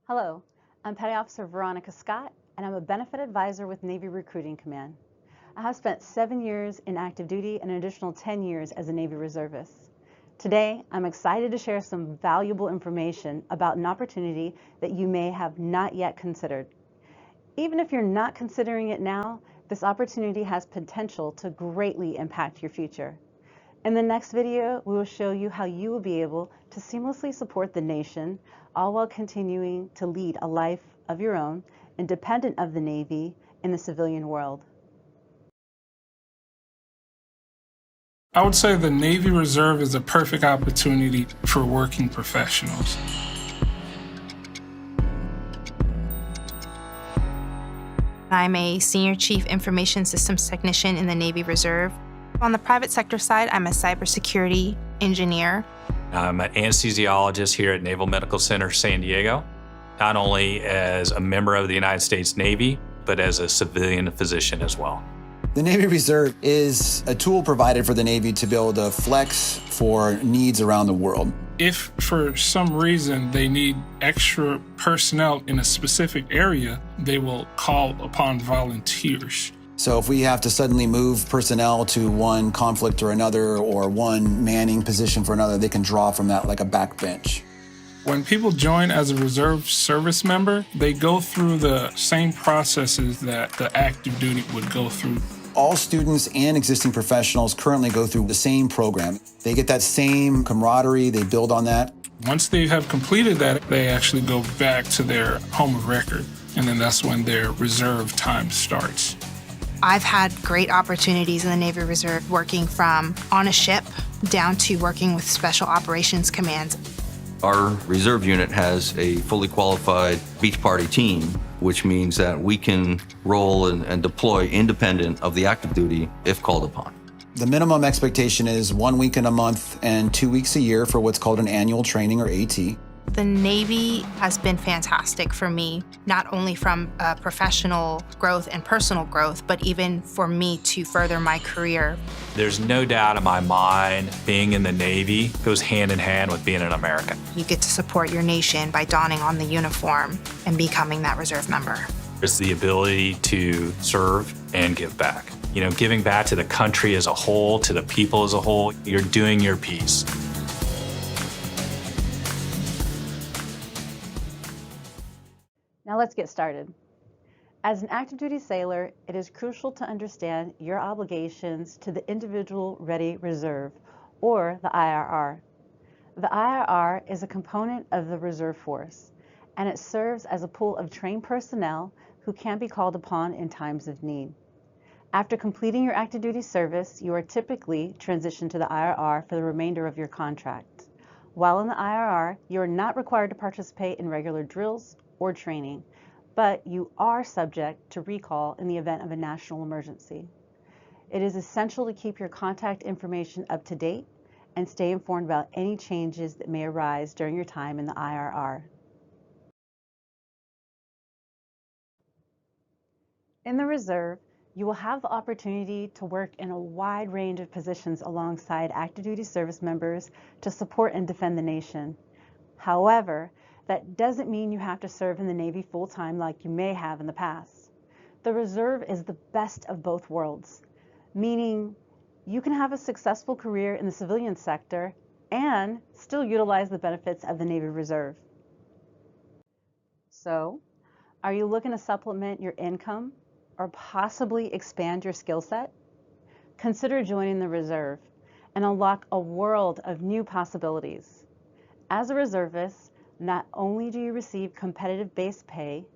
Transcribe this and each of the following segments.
Hello, I'm Petty Officer Veronica Scott, and I'm a benefit advisor with Navy Recruiting Command. I have spent 7 years in active duty and an additional 10 years as a Navy reservist. Today, I'm excited to share some valuable information about an opportunity that you may have not yet considered. Even if you're not considering it now, this opportunity has potential to greatly impact your future. In the next video, we will show you how you will be able to seamlessly support the nation, all while continuing to lead a life of your own, independent of the Navy, in the civilian world. I would say the Navy Reserve is a perfect opportunity for working professionals. I'm a Senior Chief Information Systems Technician in the Navy Reserve. On the private sector side, I'm a cybersecurity engineer. I'm an anesthesiologist here at Naval Medical Center San Diego, not only as a member of the United States Navy, but as a civilian physician as well. The Navy Reserve is a tool provided for the Navy to be able to flex for needs around the world. If for some reason they need extra personnel in a specific area, they will call upon volunteers. So if we have to suddenly move personnel to one conflict or another, or one manning position for another, they can draw from that like a backbench. When people join as a reserve service member, they go through the same processes that the active duty would go through. All students and existing professionals currently go through the same program. They get that same camaraderie, they build on that. Once they have completed that, they actually go back to their home of record, and then that's when their reserve time starts. I've had great opportunities in the Navy Reserve, working from on a ship down to working with Special Operations Commands. Our reserve unit has a fully qualified beach party team, which means that we can roll and deploy independent of the active duty if called upon. The minimum expectation is 1 week in a month and 2 weeks a year for what's called an annual training, or AT. The Navy has been fantastic for me, not only from professional growth and personal growth, but even for me to further my career. There's no doubt in my mind, being in the Navy goes hand in hand with being an American. You get to support your nation by donning on the uniform and becoming that reserve member. It's the ability to serve and give back. You know, giving back to the country as a whole, to the people as a whole, you're doing your piece. Now let's get started. As an active duty sailor, it is crucial to understand your obligations to the Individual Ready Reserve, or the IRR. The IRR is a component of the reserve force, and it serves as a pool of trained personnel who can be called upon in times of need. After completing your active duty service, you are typically transitioned to the IRR for the remainder of your contract. While in the IRR, you are not required to participate in regular drills or training, but you are subject to recall in the event of a national emergency. It is essential to keep your contact information up to date and stay informed about any changes that may arise during your time in the IRR. In the reserve, you will have the opportunity to work in a wide range of positions alongside active duty service members to support and defend the nation. However, that doesn't mean you have to serve in the Navy full-time like you may have in the past. The reserve is the best of both worlds, meaning you can have a successful career in the civilian sector and still utilize the benefits of the Navy Reserve. So, are you looking to supplement your income or possibly expand your skill set? Consider joining the reserve and unlock a world of new possibilities. As a reservist, not only do you receive competitive base pay,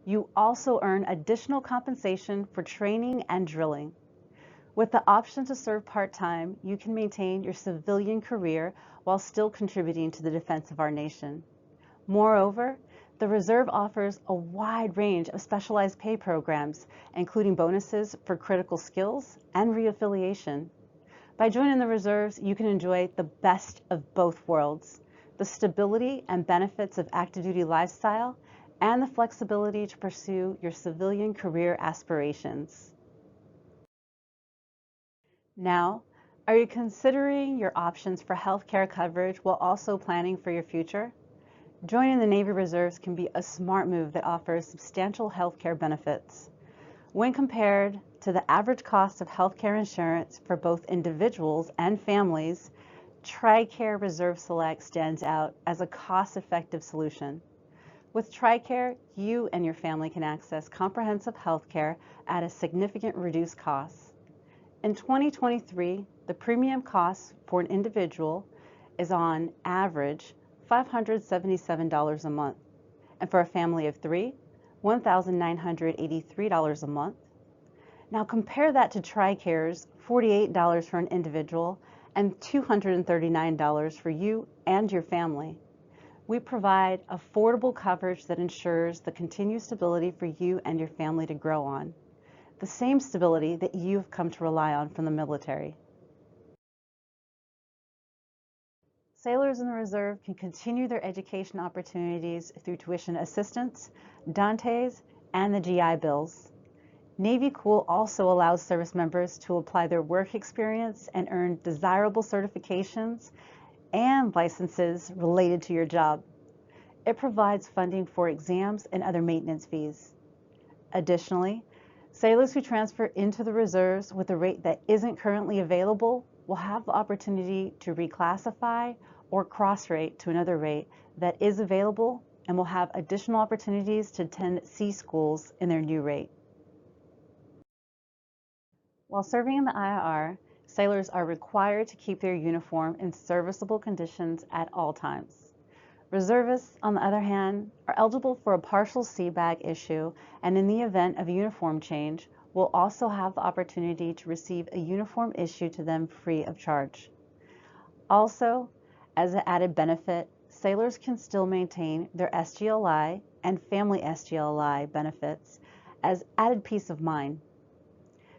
you also earn additional compensation for training and drilling. With the option to serve part-time, you can maintain your civilian career while still contributing to the defense of our nation. Moreover, the reserve offers a wide range of specialized pay programs, including bonuses for critical skills and reaffiliation. By joining the reserves, you can enjoy the best of both worlds: the stability and benefits of active duty lifestyle, and the flexibility to pursue your civilian career aspirations. Now, are you considering your options for healthcare coverage while also planning for your future? Joining the Navy Reserves can be a smart move that offers substantial health care benefits. When compared to the average cost of health care insurance for both individuals and families, TRICARE Reserve Select stands out as a cost-effective solution. With TRICARE, you and your family can access comprehensive health care at a significant reduced cost. In 2023, the premium cost for an individual is on average $577 a month, and for a family of 3, $1,983 a month. Now compare that to TRICARE's $48 for an individual and $239 for you and your family. We provide affordable coverage that ensures the continued stability for you and your family to grow on, the same stability that you've come to rely on from the military. Sailors in the Reserve can continue their education opportunities through tuition assistance, Dantes, and the GI Bills. Navy Cool also allows service members to apply their work experience and earn desirable certifications and licenses related to your job. It provides funding for exams and other maintenance fees. Additionally, sailors who transfer into the reserves with a rate that isn't currently available will have the opportunity to reclassify or cross-rate to another rate that is available and will have additional opportunities to attend sea schools in their new rate. While serving in the IRR, sailors are required to keep their uniform in serviceable conditions at all times. Reservists, on the other hand, are eligible for a partial sea bag issue, and in the event of a uniform change, will also have the opportunity to receive a uniform issued to them free of charge. Also, as an added benefit, sailors can still maintain their SGLI and family SGLI benefits as added peace of mind.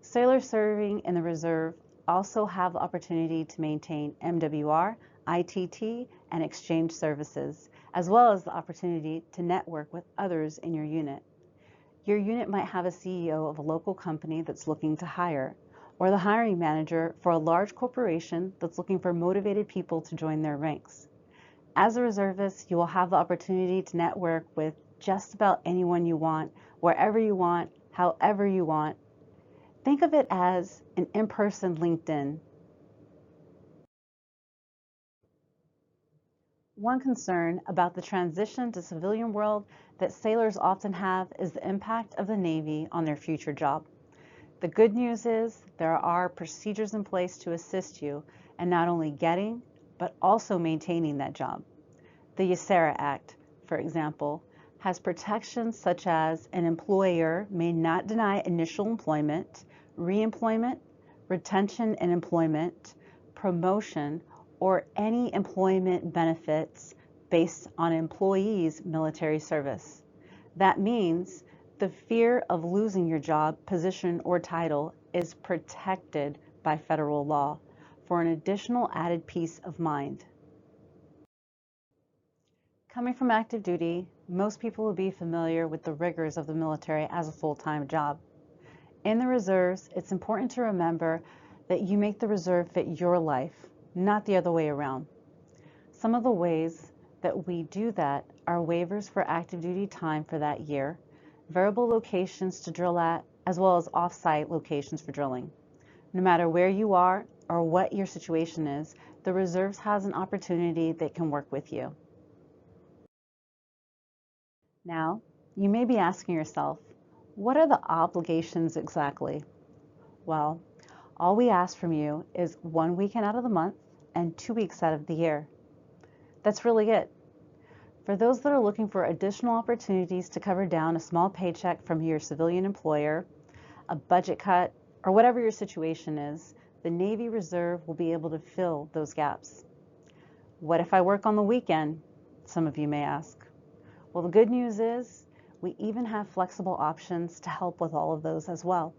Sailors serving in the reserve also have the opportunity to maintain MWR, ITT, and exchange services, as well as the opportunity to network with others in your unit. Your unit might have a CEO of a local company that's looking to hire, or the hiring manager for a large corporation that's looking for motivated people to join their ranks. As a reservist, you will have the opportunity to network with just about anyone you want, wherever you want, however you want. Think of it as an in-person LinkedIn. One concern about the transition to civilian world that sailors often have is the impact of the Navy on their future job. The good news is there are procedures in place to assist you in not only getting, but also maintaining that job. The USERRA Act, for example, has protections such as an employer may not deny initial employment, reemployment, retention and employment, promotion, or any employment benefits based on an employee's military service. That means the fear of losing your job, position, or title is protected by federal law for an additional added peace of mind. Coming from active duty, most people will be familiar with the rigors of the military as a full-time job. In the reserves, it's important to remember that you make the reserve fit your life, not the other way around. Some of the ways that we do that are waivers for active duty time for that year, variable locations to drill at, as well as off-site locations for drilling. No matter where you are or what your situation is, the reserves has an opportunity that can work with you. Now, you may be asking yourself, what are the obligations exactly? Well, all we ask from you is 1 weekend out of the month and 2 weeks out of the year. That's really it. For those that are looking for additional opportunities to cover down a small paycheck from your civilian employer, a budget cut, or whatever your situation is, the Navy Reserve will be able to fill those gaps. What if I work on the weekend? Some of you may ask. Well, the good news is we even have flexible options to help with all of those as well.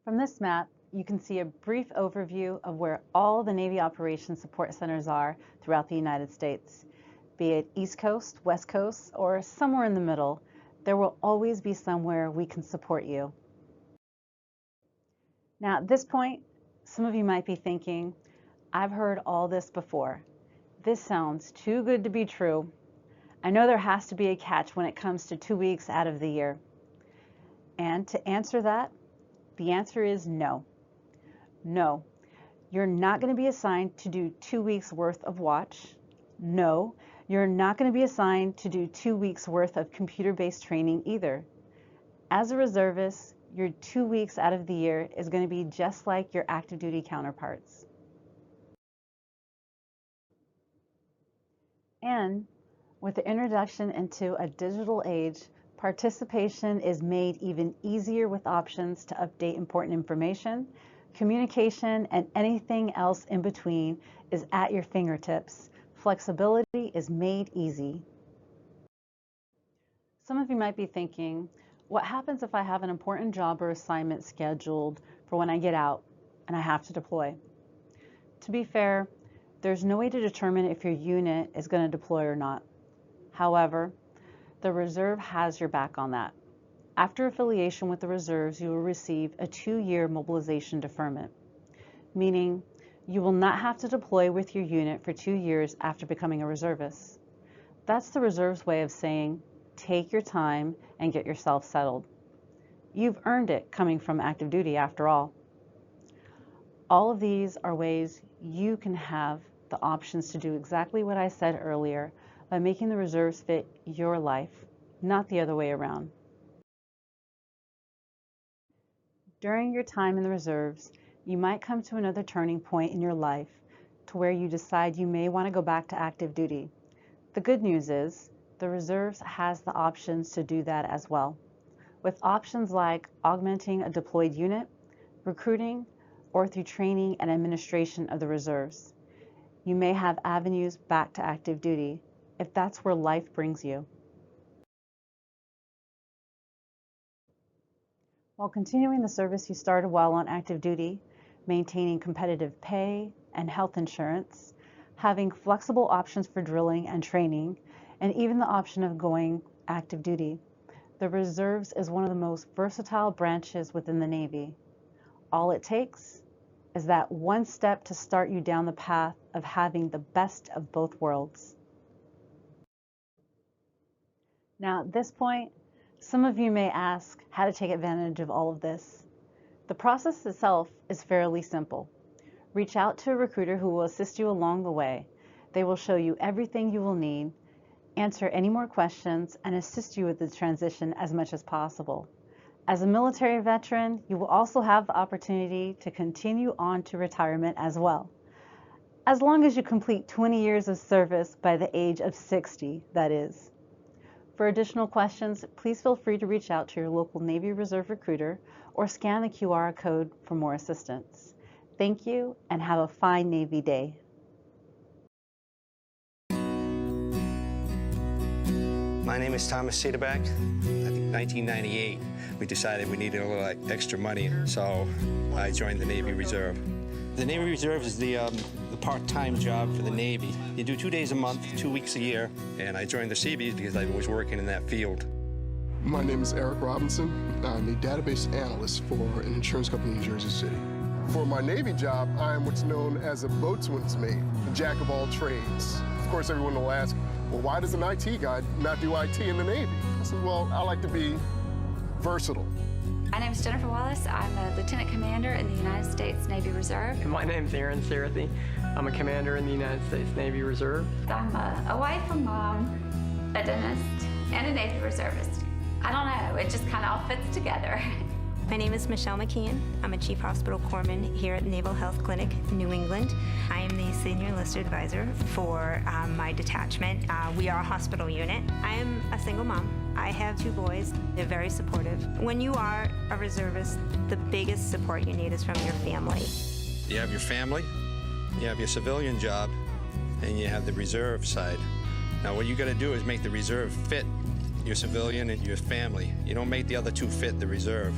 From this map, you can see a brief overview of where all the Navy Operations Support Centers are throughout the United States. Be it East Coast, West Coast, or somewhere in the middle, there will always be somewhere we can support you. Now at this point, some of you might be thinking, I've heard all this before. This sounds too good to be true. I know there has to be a catch when it comes to 2 weeks out of the year. And to answer that, the answer is no. No, you're not going to be assigned to do 2 weeks worth of watch. No, you're not going to be assigned to do 2 weeks worth of computer-based training either. As a reservist, your 2 weeks out of the year is going to be just like your active duty counterparts. And with the introduction into a digital age, participation is made even easier with options to update important information. Communication and anything else in between is at your fingertips. Flexibility is made easy. Some of you might be thinking, what happens if I have an important job or assignment scheduled for when I get out and I have to deploy? To be fair, there's no way to determine if your unit is going to deploy or not. However, the reserve has your back on that. After affiliation with the reserves, you will receive a 2-year mobilization deferment, meaning you will not have to deploy with your unit for 2 years after becoming a reservist. That's the reserve's way of saying, take your time and get yourself settled. You've earned it coming from active duty after all. All of these are ways you can have the options to do exactly what I said earlier by making the reserves fit your life, not the other way around. During your time in the reserves, you might come to another turning point in your life to where you decide you may want to go back to active duty. The good news is the reserves has the options to do that as well, with options like augmenting a deployed unit, recruiting, or through training and administration of the reserves. You may have avenues back to active duty if that's where life brings you. While continuing the service you started while on active duty, maintaining competitive pay and health insurance, having flexible options for drilling and training, and even the option of going active duty, the reserves is one of the most versatile branches within the Navy. All it takes is that one step to start you down the path of having the best of both worlds. Now, at this point, some of you may ask how to take advantage of all of this. The process itself is fairly simple. Reach out to a recruiter who will assist you along the way. They will show you everything you will need, answer any more questions, and assist you with the transition as much as possible. As a military veteran, you will also have the opportunity to continue on to retirement as well, as long as you complete 20 years of service by the age of 60, that is. For additional questions, please feel free to reach out to your local Navy Reserve recruiter or scan the QR code for more assistance. Thank you and have a fine Navy Day. My name is Thomas Cedarback. I think 1998, we decided we needed a little extra money, so I joined the Navy Reserve. The Navy Reserve is the part-time job for the Navy. You do 2 days a month, 2 weeks a year, and I joined the Seabees because I was working in that field. My name is Eric Robinson. I'm a database analyst for an insurance company in Jersey City. For my Navy job, I am what's known as a boatswain's mate, a jack of all trades. Of course, everyone will ask, well, why does an IT guy not do IT in the Navy? I said, well, I like to be versatile. My name is Jennifer Wallace. I'm a Lieutenant Commander in the United States Navy Reserve. And my name is Aaron Sarathy. I'm a commander in the United States Navy Reserve. I'm a wife, a mom, a dentist, and a Navy reservist. I don't know, it just kind of all fits together. My name is Michelle McKeon. I'm a Chief Hospital Corpsman here at Naval Health Clinic, New England. I am the Senior Enlisted Advisor for my detachment. We are a hospital unit. I am a single mom. I have 2 boys. They're very supportive. When you are a reservist, the biggest support you need is from your family. You have your family, you have your civilian job, and you have the reserve side. Now, what you got to do is make the reserve fit your civilian and your family. You don't make the other 2 fit the reserve.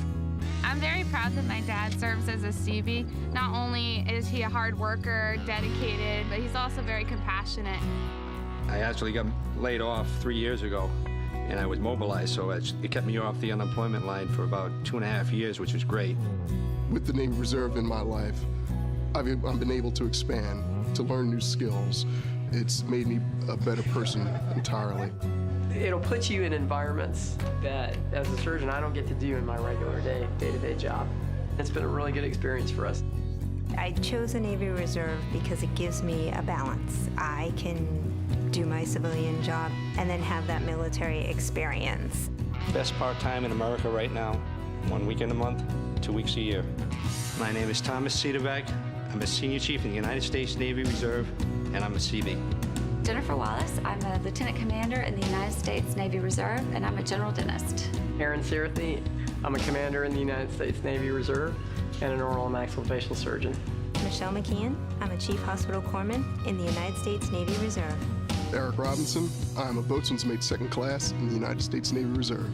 I'm very proud that my dad serves as a Seabee. Not only is he a hard worker, dedicated, but he's also very compassionate. I actually got laid off 3 years ago, and I was mobilized, so it kept me off the unemployment line for about 2.5 years, which was great. With the Navy Reserve in my life, I've been able to expand, to learn new skills. It's made me a better person entirely. It'll put you in environments that, as a surgeon, I don't get to do in my regular day-to-day job. It's been a really good experience for us. I chose the Navy Reserve because it gives me a balance. I can do my civilian job and then have that military experience. Best part-time in America right now, 1 weekend a month, 2 weeks a year. My name is Thomas Cederbeck. I'm a Senior Chief in the United States Navy Reserve, and I'm a CB. Jennifer Wallace. I'm a Lieutenant Commander in the United States Navy Reserve, and I'm a General Dentist. Aaron Searthy. I'm a commander in the United States Navy Reserve and an oral and maxillofacial surgeon. Michelle McKeon. I'm a Chief Hospital Corpsman in the United States Navy Reserve. Eric Robinson. I'm a boatswain's mate 2nd class in the United States Navy Reserve.